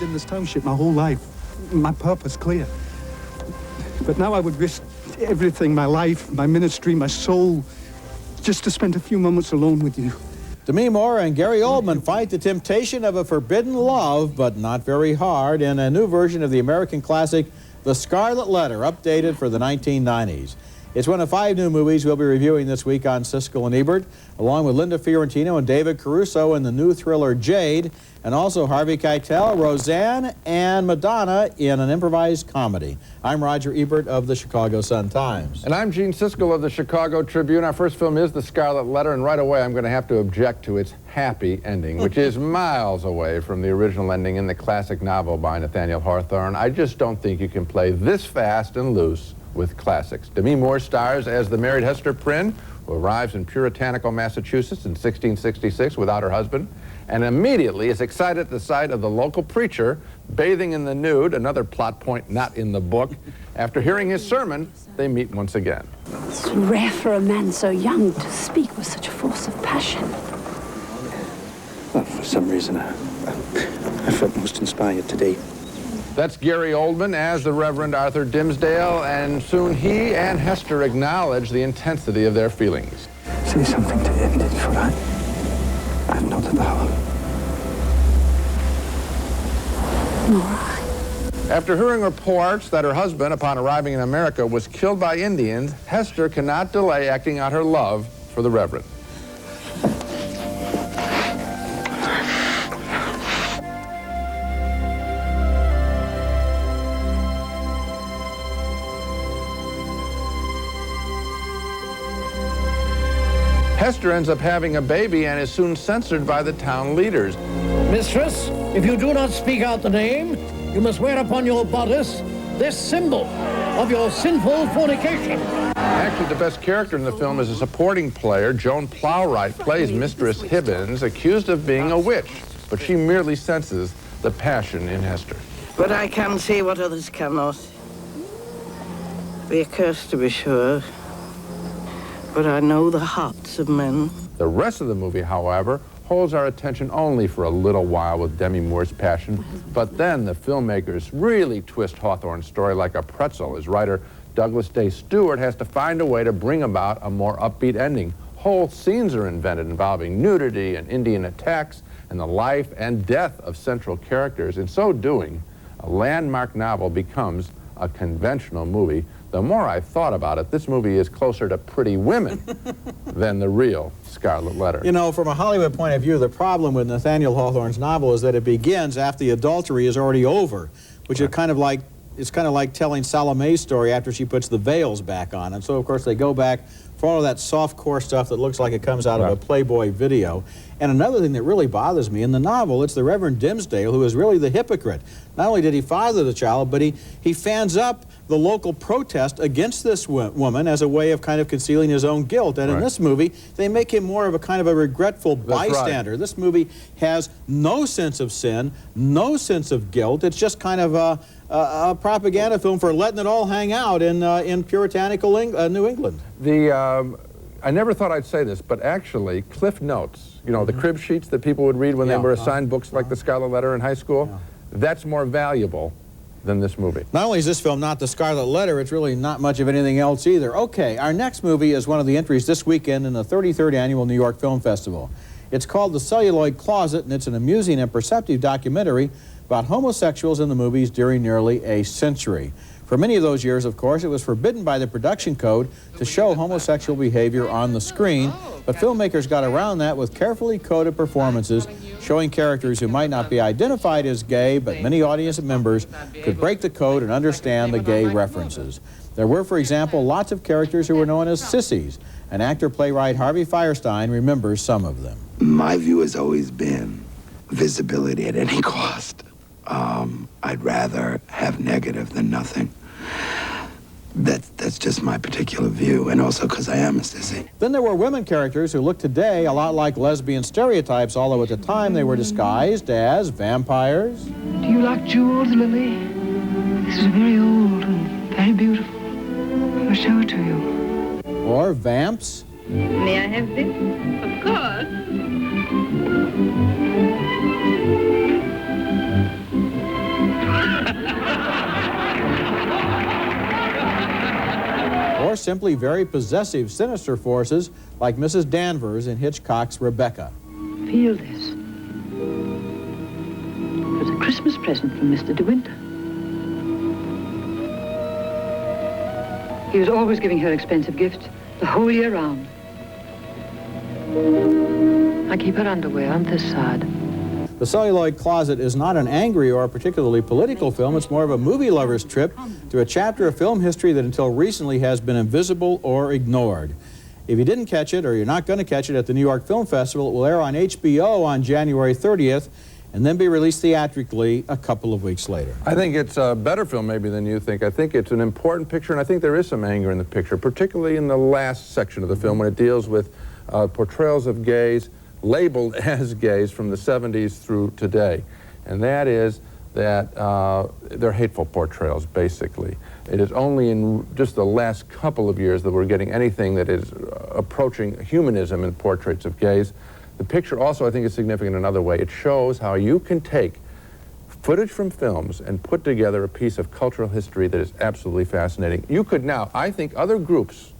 lived in this township my whole life. My purpose clear. But now I would risk everything, my life, my ministry, my soul, just to spend a few moments alone with you. Demi Moore and Gary Oldman fight the temptation of a forbidden love, but not very hard, in a new version of the American classic, The Scarlet Letter, updated for the 1990s. It's one of 5 new movies we'll be reviewing this week on Siskel and Ebert, along with Linda Fiorentino and David Caruso in the new thriller Jade, and also Harvey Keitel, Roseanne, and Madonna in an improvised comedy. I'm Roger Ebert of the Chicago Sun-Times. And I'm Gene Siskel of the Chicago Tribune. Our first film is The Scarlet Letter, and right away I'm going to have to object to its happy ending, which is miles away from the original ending in the classic novel by Nathaniel Hawthorne. I just don't think you can play this fast and loose with classics. Demi Moore stars as the married Hester Prynne, who arrives in puritanical Massachusetts in 1666 without her husband, and immediately is excited at the sight of the local preacher bathing in the nude, another plot point not in the book. After hearing his sermon, they meet once again. It's rare for a man so young to speak with such a force of passion. Well, for some reason, I felt most inspired today. That's Gary Oldman as the Reverend Arthur Dimmesdale, and soon he and Hester acknowledge the intensity of their feelings. Say something to end it, for I'm not the power. Nor I. After hearing reports that her husband, upon arriving in America, was killed by Indians, Hester cannot delay acting out her love for the Reverend. Hester ends up having a baby and is soon censored by the town leaders. Mistress, if you do not speak out the name, you must wear upon your bodice this symbol of your sinful fornication. Actually, the best character in the film is a supporting player. Joan Plowright plays Mistress Hibbins, accused of being a witch, but she merely senses the passion in Hester. But I can see what others cannot. Be accursed, to be sure. But I know the hearts of men. The rest of the movie, however, holds our attention only for a little while with Demi Moore's passion. But then the filmmakers really twist Hawthorne's story like a pretzel, as writer Douglas Day Stewart has to find a way to bring about a more upbeat ending. Whole scenes are invented involving nudity and Indian attacks and the life and death of central characters. In so doing, a landmark novel becomes a conventional movie. The more I've thought about it, this movie is closer to Pretty Women than the real Scarlet Letter. You know, from a Hollywood point of view, the problem with Nathaniel Hawthorne's novel is that it begins after the adultery is already over, which is kind of like, it's kind of like telling Salome's story after she puts the veils back on. And so, of course, they go back for all of that soft-core stuff that looks like it comes out of a Playboy video. And another thing that really bothers me, in the novel, it's the Reverend Dimmesdale who is really the hypocrite. Not only did he father the child, but he fans up the local protest against this woman as a way of kind of concealing his own guilt. And in this movie, they make him more of a kind of a regretful bystander. This movie has no sense of sin, no sense of guilt. It's just kind of a propaganda film for letting it all hang out in puritanical New England. I never thought I'd say this, but actually, Cliff Notes, you know, the crib sheets that people would read when they were assigned books like The Scarlet Letter in high school, that's more valuable than this movie. Not only is this film not The Scarlet Letter, it's really not much of anything else either. Okay, our next movie is one of the entries this weekend in the 33rd Annual New York Film Festival. It's called The Celluloid Closet, and it's an amusing and perceptive documentary about homosexuals in the movies during nearly a century. For many of those years, of course, it was forbidden by the production code to show homosexual behavior on the screen, but filmmakers got around that with carefully coded performances showing characters who might not be identified as gay, but many audience members could break the code and understand the gay references. There were, for example, lots of characters who were known as sissies, and actor-playwright Harvey Fierstein remembers some of them. My view has always been visibility at any cost. I'd rather have negative than nothing. That's just my particular view, and also because I am a sissy. Then there were women characters who look today a lot like lesbian stereotypes, although at the time they were disguised as vampires. Do you like jewels, Lily? This is very old and very beautiful. I will show it to you. Or vamps. May I have this? Of course. simply very possessive, sinister forces like Mrs. Danvers in Hitchcock's Rebecca. Feel this. It was a Christmas present from Mr. De Winter. He was always giving her expensive gifts the whole year round. I keep her underwear on this side. The Celluloid Closet is not an angry or particularly political film. It's more of a movie lover's trip to a chapter of film history that until recently has been invisible or ignored. If you didn't catch it, or you're not going to catch it at the New York Film Festival, it will air on HBO on January 30th and then be released theatrically a couple of weeks later. I think it's a better film maybe than you think. I think it's an important picture, and I think there is some anger in the picture, particularly in the last section of the film when it deals with portrayals of gays labeled as gays from the 70s through today. And that is that they're hateful portrayals, basically. It is only in just the last couple of years that we're getting anything that is approaching humanism in portraits of gays. The picture also, I think, is significant in another way. It shows how you can take footage from films and put together a piece of cultural history that is absolutely fascinating. You could now, I think other groups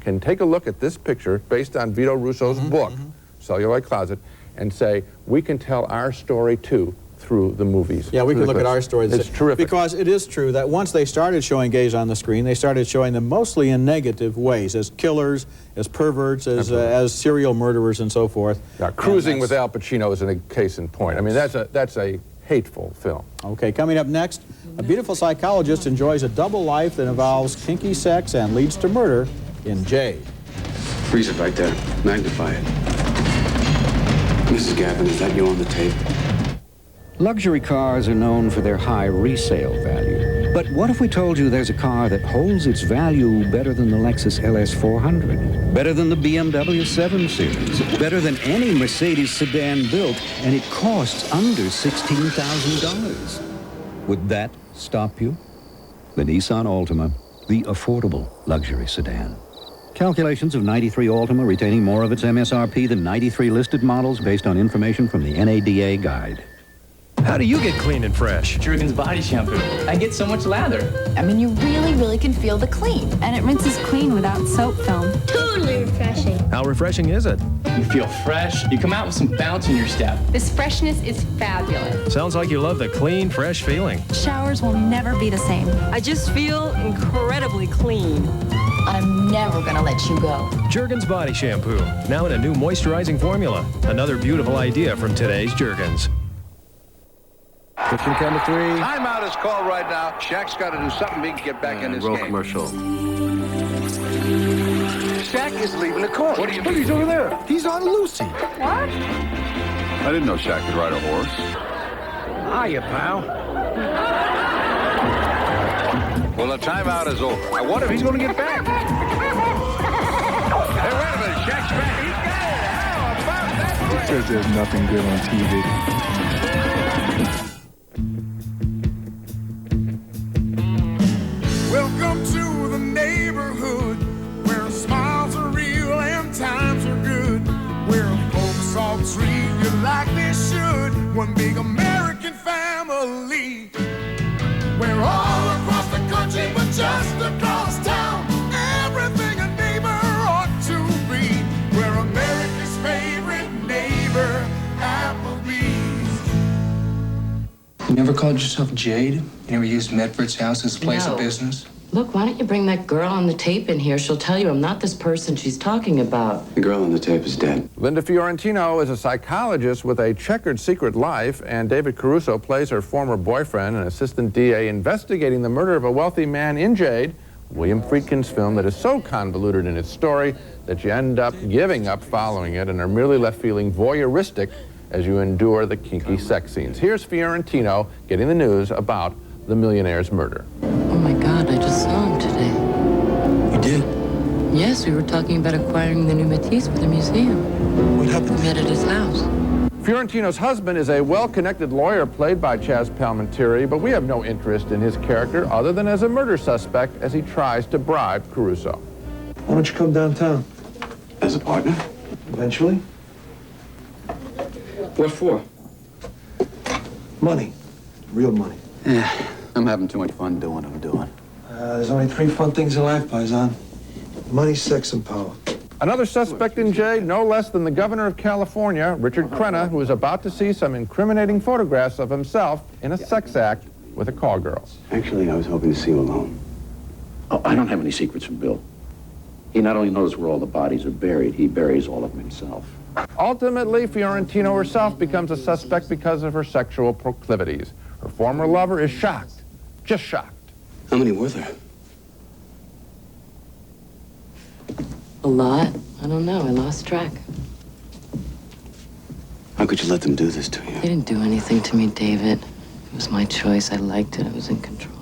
can take a look at this picture based on Vito Russo's book, Celluloid Closet, and say, we can tell our story too through the movies. Yeah, we can look at our story. It's terrific. Because it is true that once they started showing gays on the screen, they started showing them mostly in negative ways, as killers, as perverts, as serial murderers, and so forth. Yeah, Cruising with Al Pacino is a case in point. I mean, that's a hateful film. Okay, coming up next, a beautiful psychologist enjoys a double life that involves kinky sex and leads to murder in Jade. Freeze it right there. Magnify it. Mrs. Gavin, is that you on the tape? Luxury cars are known for their high resale value. But what if we told you there's a car that holds its value better than the Lexus LS 400, better than the BMW 7 Series, better than any Mercedes sedan built, and it costs under $16,000? Would that stop you? The Nissan Altima, the affordable luxury sedan. Calculations of 93 Altima retaining more of its MSRP than 93 listed models based on information from the NADA guide. How do you get clean and fresh? Jergens body shampoo. I get so much lather. I mean, you really can feel the clean. And it rinses clean without soap film. Totally refreshing. How refreshing is it? You feel fresh. You come out with some bounce in your step. This freshness is fabulous. Sounds like you love the clean, fresh feeling. Showers will never be the same. I just feel incredibly clean. I'm never gonna let you go. Jergens body shampoo, now in a new moisturizing formula. Another beautiful idea from today's Jergens. Kitchen camera 3. Timeout is called right now. Shaq's got to do something big to get back in this game. Commercial. Shaq is leaving the court. What do you mean? He's over there. He's on Lucy. What? I didn't know Shaq could ride a horse. Hiya, pal. Well, the timeout is over. I wonder if he's going to get back. Hey, wait a minute. Shaq's back. He's got it. How about that? Because there's nothing good on TV. Welcome to the neighborhood where smiles are real and times are good, where folks all treat you like they should. One big American family, where all across the country but just across town, everything a neighbor ought to be, where America's favorite neighbor, Applebee's. You never called yourself Jade? You never used Medford's house as a place of business? Look, why don't you bring that girl on the tape in here? She'll tell you I'm not this person she's talking about. The girl on the tape is dead. Linda Fiorentino is a psychologist with a checkered secret life, and David Caruso plays her former boyfriend, an assistant DA, investigating the murder of a wealthy man in Jade, William Friedkin's film that is so convoluted in its story that you end up giving up following it and are merely left feeling voyeuristic as you endure the kinky sex scenes. Here's Fiorentino getting the news about the millionaire's murder. Oh my God, I just saw him today. You did? Yes, we were talking about acquiring the new Matisse for the museum. What happened? We met at his house. Fiorentino's husband is a well-connected lawyer played by Chaz Palminteri, but we have no interest in his character other than as a murder suspect as he tries to bribe Caruso. Why don't you come downtown? As a partner? Eventually. What for? Money. Real money. Yeah, I'm having too much fun doing what I'm doing. There's only 3 fun things in life, Paisan. Money, sex, and power. Another suspect in Jade, no less than the governor of California, Richard Crenna, who is about to see some incriminating photographs of himself in a sex act with a call girl. Actually, I was hoping to see you alone. Oh, I don't have any secrets from Bill. He not only knows where all the bodies are buried, he buries all of them himself. Ultimately, Fiorentino herself becomes a suspect because of her sexual proclivities. Her former lover is shocked, just shocked. How many were there? A lot? I don't know. I lost track. How could you let them do this to you? They didn't do anything to me, David. It was my choice. I liked it. I was in control.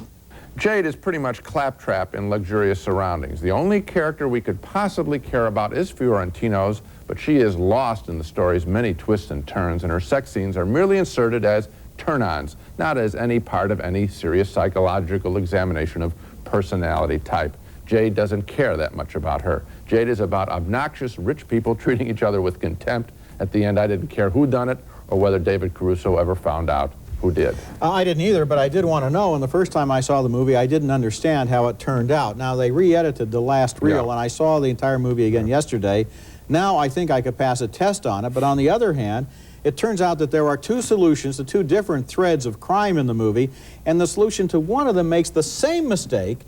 Jade is pretty much claptrap in luxurious surroundings. The only character we could possibly care about is Fiorentino's, but she is lost in the story's many twists and turns, and her sex scenes are merely inserted as turn-ons, not as any part of any serious psychological examination of personality type. Jade doesn't care that much about her. Jade is about obnoxious rich people treating each other with contempt. At the end, I didn't care who done it or whether David Caruso ever found out who did. I didn't either, but I did want to know, and the first time I saw the movie, I didn't understand how it turned out. Now, they re-edited the last reel, and I saw the entire movie again yesterday. Now, I think I could pass a test on it, but on the other hand, it turns out that there are two solutions to two different threads of crime in the movie, and the solution to one of them makes the same mistake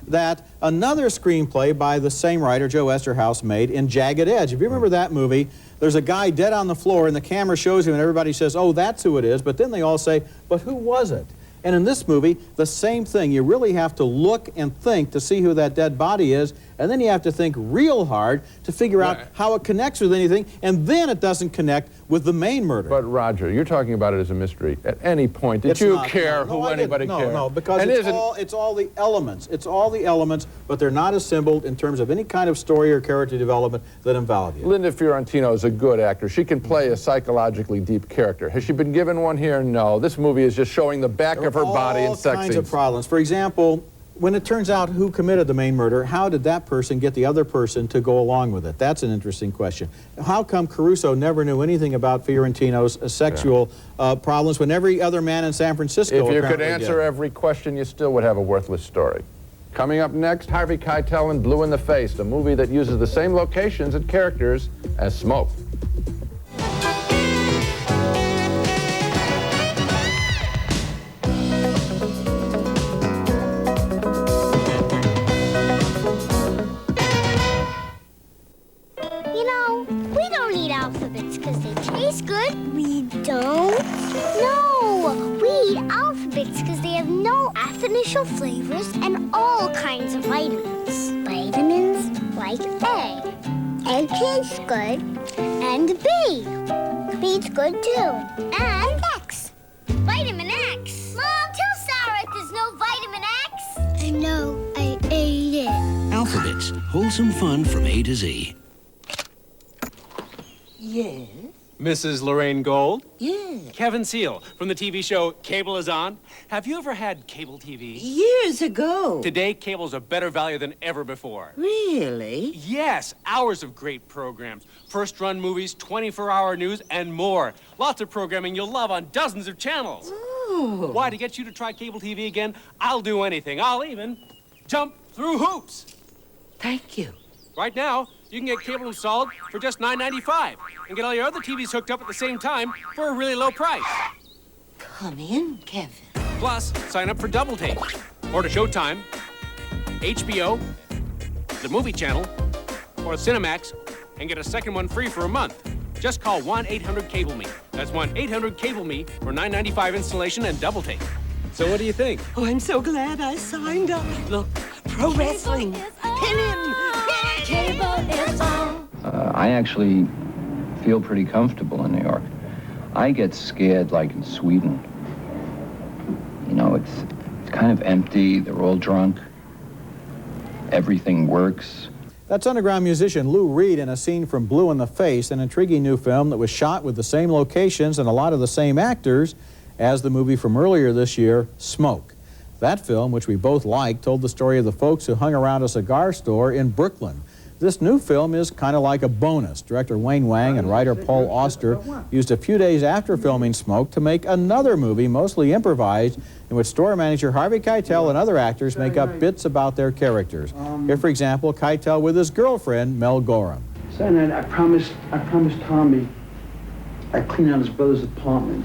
that another screenplay by the same writer, Joe Esterhaus, made in Jagged Edge. If you remember that movie, there's a guy dead on the floor, and the camera shows him, and everybody says, oh, that's who it is, but then they all say, but who was it? And in this movie, the same thing. You really have to look and think to see who that dead body is, and then you have to think real hard to figure out how it connects with anything, and then it doesn't connect with the main murder. But Roger, you're talking about it as a mystery. At any point, did you care who anybody cared? No, because it's all the elements. It's all the elements, but they're not assembled in terms of any kind of story or character development that involve you. Linda Fiorentino is a good actor. She can play a psychologically deep character. Has she been given one here? No. This movie is just showing the back of her body and sex scenes. All kinds of problems. For example, when it turns out who committed the main murder, how did that person get the other person to go along with it? That's an interesting question. How come Caruso never knew anything about Fiorentino's sexual problems when every other man in San Francisco If you could answer every question, you still would have a worthless story. Coming up next, Harvey Keitel in Blue in the Face, a movie that uses the same locations and characters as Smoke. Artificial flavors and all kinds of vitamins. Vitamins like A. A tastes good. And B. B's good too. And X. Vitamin X. Mom, tell Sarah there's no vitamin X. I know. I ate it. Alphabets. Wholesome fun from A to Z. Yes? Mrs. Lorraine Gold? Yes. Kevin Seal from the TV show Cable is On. Have you ever had cable TV? Years ago. Today, cable's a better value than ever before. Really? Yes, hours of great programs. First-run movies, 24-hour news, and more. Lots of programming you'll love on dozens of channels. Oh. Why, to get you to try cable TV again, I'll do anything. I'll even jump through hoops. Thank you. Right now, you can get cable installed for just $9.95 and get all your other TVs hooked up at the same time for a really low price. Come in, Kevin. Plus, sign up for Double Tape or to Showtime, HBO, the Movie Channel, or Cinemax and get a second one free for a month. Just call 1-800-CABLE-ME. That's 1-800-CABLE-ME for $9.95 installation and Double Tape. So what do you think? Oh, I'm so glad I signed up. Look, pro wrestling. Pin him! Cable is on. I actually feel pretty comfortable in New York. I get scared like in Sweden. You know, it's kind of empty. They're all drunk. Everything works. That's underground musician Lou Reed in a scene from Blue in the Face, an intriguing new film that was shot with the same locations and a lot of the same actors as the movie from earlier this year, Smoke. That film, which we both liked, told the story of the folks who hung around a cigar store in Brooklyn. This new film is kind of like a bonus. Director Wayne Wang and writer Paul Auster used a few days after filming Smoke to make another movie, mostly improvised, in which store manager Harvey Keitel and other actors make up bits about their characters. Here, for example, Keitel with his girlfriend, Mel Gorham. Saturday night, I promised Tommy I'd clean out his brother's apartment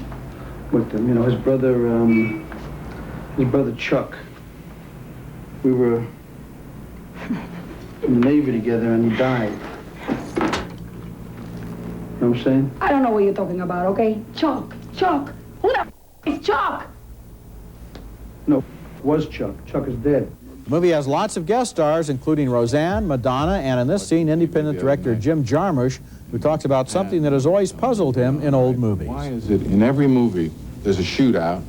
with him. You know, his brother Chuck. We were in the Navy together, and he died. You know what I'm saying? I don't know what you're talking about, okay? Chuck. Who the is Chuck? No, it was Chuck. Chuck is dead. The movie has lots of guest stars, including Roseanne, Madonna, and in this scene, independent director Jim Jarmusch, who talks about something that has always puzzled him in old movies. Why is it in every movie there's a shootout,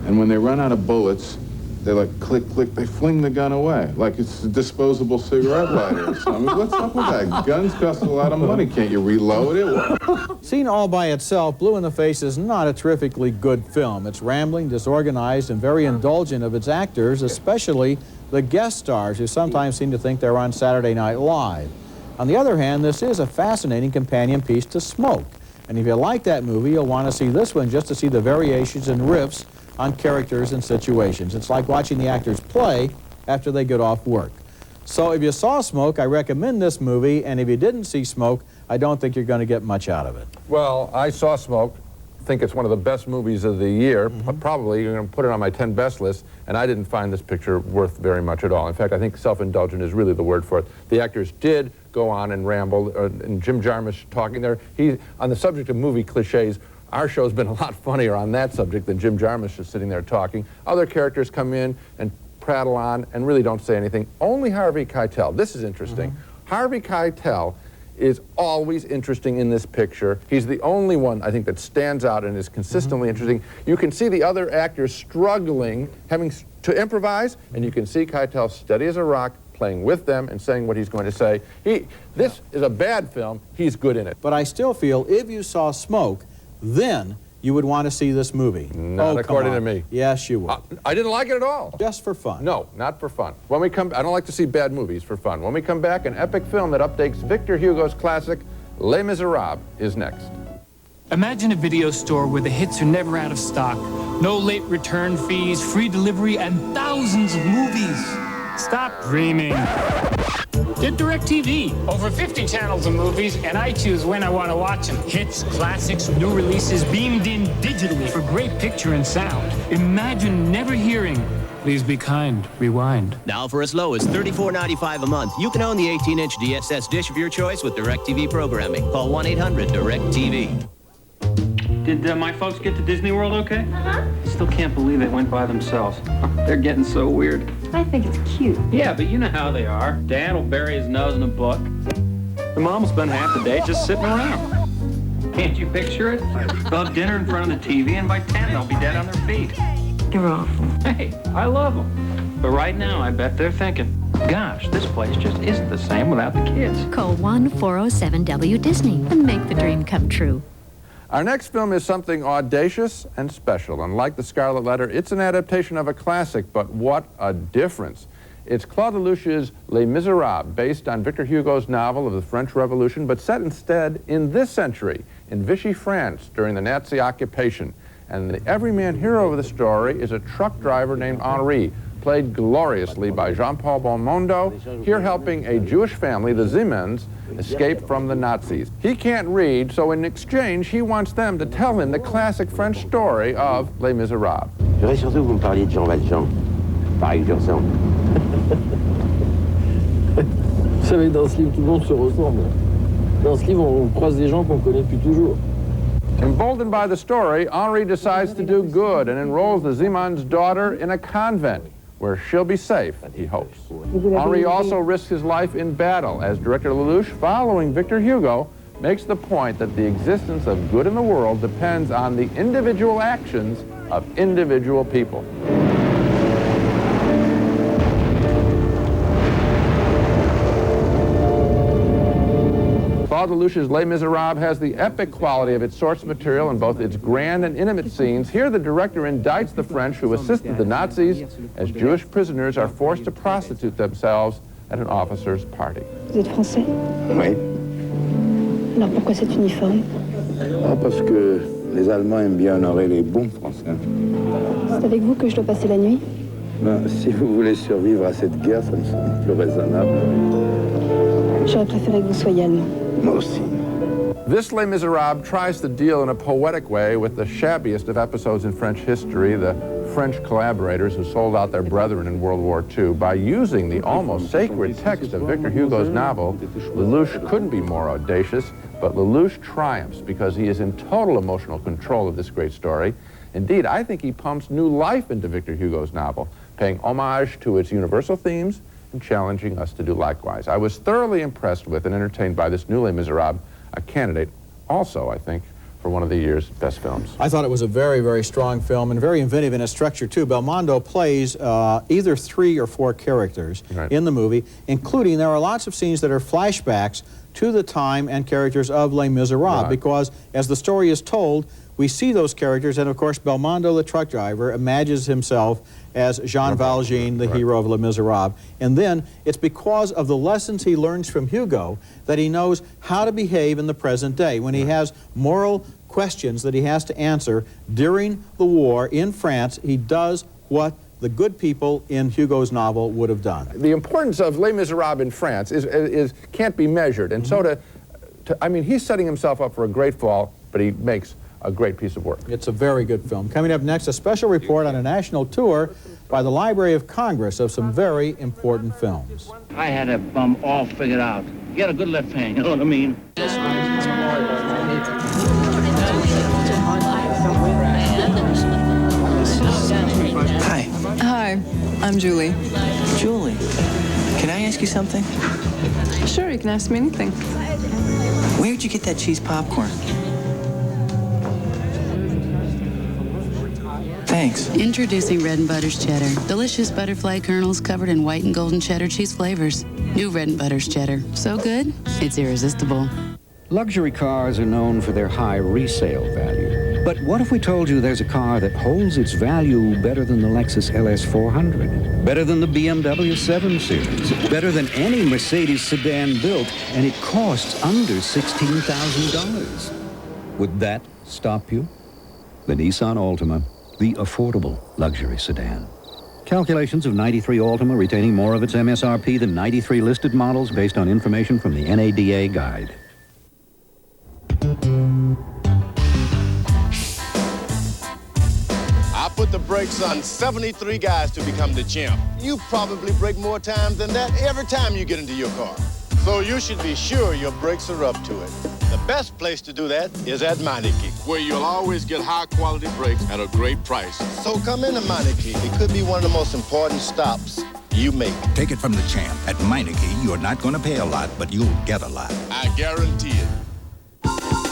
and when they run out of bullets, they like click, they fling the gun away, like it's a disposable cigarette lighter or something. What's up with that? Guns cost a lot of money. Can't you reload it? Seen all by itself, Blue in the Face is not a terrifically good film. It's rambling, disorganized, and very indulgent of its actors, especially the guest stars, who sometimes seem to think they're on Saturday Night Live. On the other hand, this is a fascinating companion piece to Smoke. And if you like that movie, you'll want to see this one just to see the variations and riffs on characters and situations. It's like watching the actors play after they get off work. So if you saw Smoke, I recommend this movie, and if you didn't see Smoke, I don't think you're going to get much out of it. Well, I saw Smoke. I think it's one of the best movies of the year. Probably you're going to put it on my 10 best list, and I didn't find this picture worth very much at all. In fact, I think self-indulgent is really the word for it. The actors did go on and ramble, and Jim Jarmusch talking there. On the subject of movie cliches, our show's been a lot funnier on that subject than Jim Jarmusch is sitting there talking. Other characters come in and prattle on and really don't say anything. Only Harvey Keitel. This is interesting. Harvey Keitel is always interesting in this picture. He's the only one, I think, that stands out and is consistently interesting. You can see the other actors struggling, having to improvise, and you can see Keitel steady as a rock, playing with them and saying what he's going to say. This is a bad film. He's good in it. But I still feel if you saw Smoke, then you would want to see this movie. Not according to me. Yes, you would. I didn't like it at all. Just for fun. No, not for fun. When we come, I don't like to see bad movies for fun. When we come back, an epic film that updates Victor Hugo's classic, Les Miserables, is next. Imagine a video store where the hits are never out of stock, no late return fees, free delivery, and thousands of movies. Stop dreaming. Get DirecTV. Over 50 channels of movies, and I choose when I want to watch them. Hits, classics, new releases, beamed in digitally for great picture and sound. Imagine never hearing, "Please be kind, rewind." Now for as low as $34.95 a month, you can own the 18-inch DSS dish of your choice with DirecTV programming. Call 1-800-DirecTV. Did my folks get to Disney World okay? Still can't believe they went by themselves. They're getting so weird. I think it's cute. Yeah, but you know how they are. Dad will bury his nose in a book. The mom will spend half the day just sitting around. Can't you picture it? They'll have dinner in front of the TV, and by 10 they'll be dead on their feet. You're awful. Hey, I love them. But right now, I bet they're thinking, gosh, this place just isn't the same without the kids. Call 1-407-WDisney and make the dream come true. Our next film is something audacious and special. Unlike The Scarlet Letter, it's an adaptation of a classic, but what a difference. It's Claude Lelouch's Les Miserables, based on Victor Hugo's novel of the French Revolution, but set instead in this century, in Vichy France, during the Nazi occupation. And the everyman hero of the story is a truck driver named Henri, played gloriously by Jean-Paul Belmondo, here helping a Jewish family, the Siemens, escape from the Nazis. He can't read, so in exchange, he wants them to tell him the classic French story of Les Miserables. Je voudrais surtout que vous me parliez de Jean Valjean. Pareil que je ressemble. Vous savez, dans ce livre, tout le monde se ressemble. Dans ce livre, on croise des gens qu'on connaît depuis toujours. Emboldened by the story, Henri decides to do good and enrolls the Siemens' daughter in a convent, where she'll be safe, he hopes. Henri also risks his life in battle, as director Lelouch, following Victor Hugo, makes the point that the existence of good in the world depends on the individual actions of individual people. Claude Lelouch's Les Miserables has the epic quality of its source material in both its grand and intimate scenes. Here, the director indicts the French who assisted the Nazis as Jewish prisoners are forced to prostitute themselves at an officer's party. Vous êtes français? Oui. Alors pourquoi cet uniforme? Oh, parce que les Allemands aiment bien honorer les bons Français. C'est avec vous que je dois passer la nuit? Ben, si vous voulez survivre à cette guerre, ça me semble plus raisonnable. J'aurais préféré que vous soyez allemand. Moi aussi. This Les Miserables tries to deal in a poetic way with the shabbiest of episodes in French history, the French collaborators who sold out their brethren in World War II. By using the almost sacred text of Victor Hugo's novel, Lelouch couldn't be more audacious, but Lelouch triumphs because he is in total emotional control of this great story. Indeed, I think he pumps new life into Victor Hugo's novel, paying homage to its universal themes and challenging us to do likewise. I was thoroughly impressed with and entertained by this new Les Miserables, a candidate also, I think, for one of the year's best films. I thought it was a very, very strong film and very inventive in its structure, too. Belmondo plays either 3 or 4 characters in the movie, including there are lots of scenes that are flashbacks to the time and characters of Les Miserables, because as the story is told, we see those characters, and of course Belmondo, the truck driver, imagines himself as Jean Valjean, the hero of Les Miserables. And then it's because of the lessons he learns from Hugo that he knows how to behave in the present day. When he has moral questions that he has to answer during the war in France, he does what the good people in Hugo's novel would have done. The importance of Les Miserables in France can't be measured. And so I mean, he's setting himself up for a great fall, but he makes a great piece of work. It's a very good film. Coming up next, a special report on a national tour by the Library of Congress of some very important films. I had that bum all figured out. He had a good left hand, you know what I mean? Hi. Hi, I'm Julie. Julie, can I ask you something? Sure, you can ask me anything. Where'd you get that cheese popcorn? Thanks. Introducing Red & Butter's Cheddar. Delicious butterfly kernels covered in white and golden cheddar cheese flavors. New Red & Butter's Cheddar. So good, it's irresistible. Luxury cars are known for their high resale value. But what if we told you there's a car that holds its value better than the Lexus LS 400? Better than the BMW 7 Series? Better than any Mercedes sedan built, and it costs under $16,000? Would that stop you? The Nissan Altima. The affordable luxury sedan. Calculations of 93 Altima retaining more of its MSRP than 93 listed models based on information from the NADA guide. I put the brakes on 73 guys to become the champ. You probably brake more times than that every time you get into your car. So you should be sure your brakes are up to it. The best place to do that is at Meineke, where you'll always get high-quality brakes at a great price. So come into Meineke. It could be one of the most important stops you make. Take it from the champ. At Meineke, you're not going to pay a lot, but you'll get a lot. I guarantee it.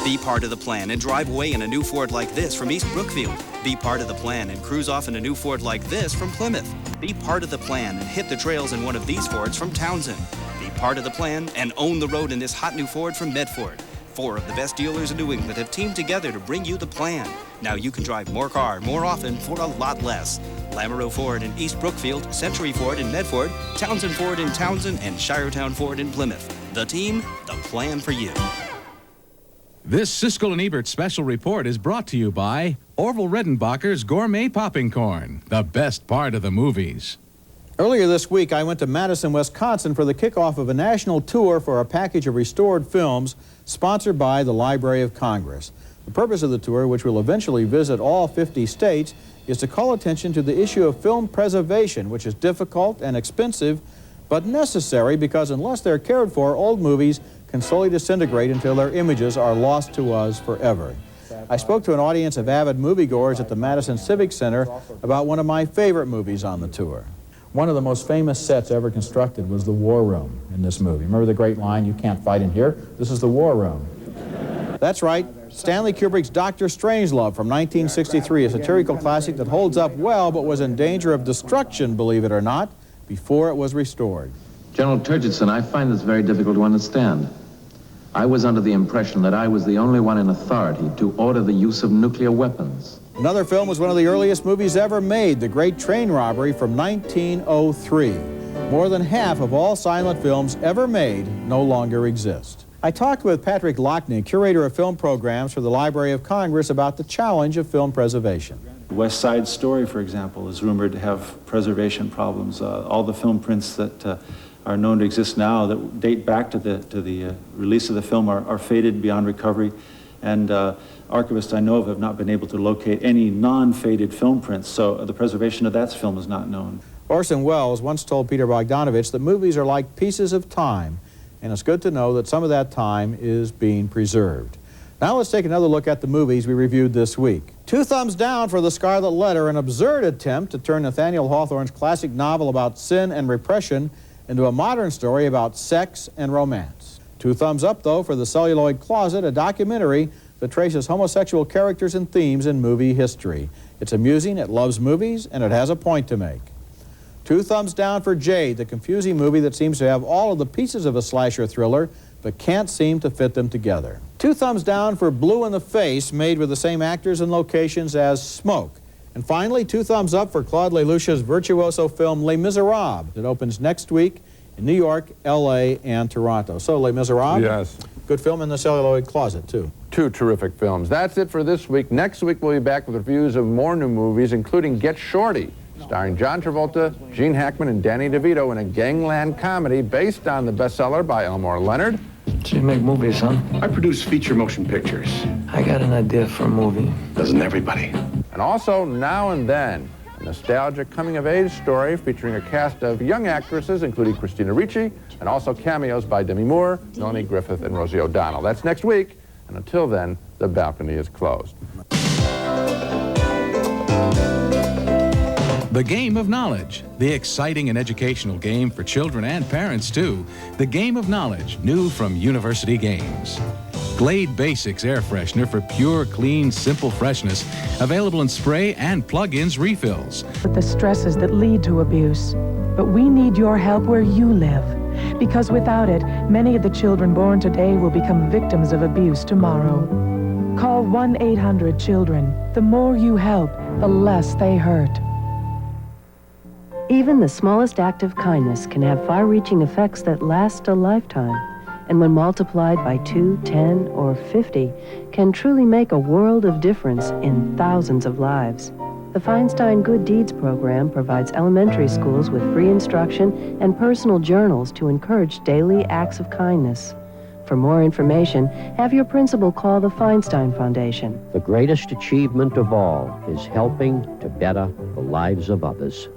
Be part of the plan and drive away in a new Ford like this from East Brookfield. Be part of the plan and cruise off in a new Ford like this from Plymouth. Be part of the plan and hit the trails in one of these Fords from Townsend. Be part of the plan and own the road in this hot new Ford from Medford. 4 of the best dealers in New England have teamed together to bring you the plan. Now you can drive more car more often for a lot less. Lamoureux Ford in East Brookfield, Century Ford in Medford, Townsend Ford in Townsend, and Shiretown Ford in Plymouth. The team, the plan for you. This Siskel and Ebert special report is brought to you by Orville Redenbacher's Gourmet Popping Corn, the best part of the movies. Earlier this week, I went to Madison, Wisconsin for the kickoff of a national tour for a package of restored films sponsored by the Library of Congress. The purpose of the tour, which will eventually visit all 50 states, is to call attention to the issue of film preservation, which is difficult and expensive, but necessary because unless they're cared for, old movies can slowly disintegrate until their images are lost to us forever. I spoke to an audience of avid moviegoers at the Madison Civic Center about one of my favorite movies on the tour. One of the most famous sets ever constructed was the War Room in this movie. Remember the great line, "You can't fight in here"? This is the War Room. That's right, Stanley Kubrick's Dr. Strangelove from 1963, a satirical classic that holds up well but was in danger of destruction, believe it or not, before it was restored. General Turgidson, I find this very difficult to understand. I was under the impression that I was the only one in authority to order the use of nuclear weapons. Another film was one of the earliest movies ever made, The Great Train Robbery from 1903. More than half of all silent films ever made no longer exist. I talked with Patrick Lockney, curator of film programs for the Library of Congress, about the challenge of film preservation. West Side Story, for example, is rumored to have preservation problems. All the film prints that are known to exist now that date back to the release of the film are faded beyond recovery, and archivists I know of have not been able to locate any non-faded film prints, so the preservation of that film is not known. Orson Welles once told Peter Bogdanovich that movies are like pieces of time, and it's good to know that some of that time is being preserved. Now let's take another look at the movies we reviewed this week. 2 thumbs down for The Scarlet Letter, an absurd attempt to turn Nathaniel Hawthorne's classic novel about sin and repression into a modern story about sex and romance. 2 thumbs up, though, for The Celluloid Closet, a documentary that traces homosexual characters and themes in movie history. It's amusing, it loves movies, and it has a point to make. 2 thumbs down for Jade, the confusing movie that seems to have all of the pieces of a slasher thriller, but can't seem to fit them together. 2 thumbs down for Blue in the Face, made with the same actors and locations as Smoke. And finally, 2 thumbs up for Claude Lelouch's virtuoso film Les Miserables, that opens next week in New York, L.A., and Toronto. So, Les Miserables? Yes. Good film in the celluloid closet, too. 2 terrific films. That's it for this week. Next week, we'll be back with reviews of more new movies, including Get Shorty, starring John Travolta, Gene Hackman, and Danny DeVito in a gangland comedy based on the bestseller by Elmore Leonard. So you make movies, huh? I produce feature motion pictures. I got an idea for a movie. Doesn't everybody? And also, Now and Then, a nostalgic coming-of-age story featuring a cast of young actresses, including Christina Ricci, and also cameos by Demi Moore, Melanie Griffith, and Rosie O'Donnell. That's next week, and until then, the balcony is closed. The Game of Knowledge, the exciting and educational game for children and parents, too. The Game of Knowledge, new from University Games. Glade Basics Air Freshener for pure, clean, simple freshness. Available in spray and plug-ins refills. With the stresses that lead to abuse. But we need your help where you live. Because without it, many of the children born today will become victims of abuse tomorrow. Call 1-800-CHILDREN. The more you help, the less they hurt. Even the smallest act of kindness can have far-reaching effects that last a lifetime, and when multiplied by 2, 10, or 50, can truly make a world of difference in thousands of lives. The Feinstein Good Deeds program provides elementary schools with free instruction and personal journals to encourage daily acts of kindness. For more information, have your principal call the Feinstein Foundation. The greatest achievement of all is helping to better the lives of others.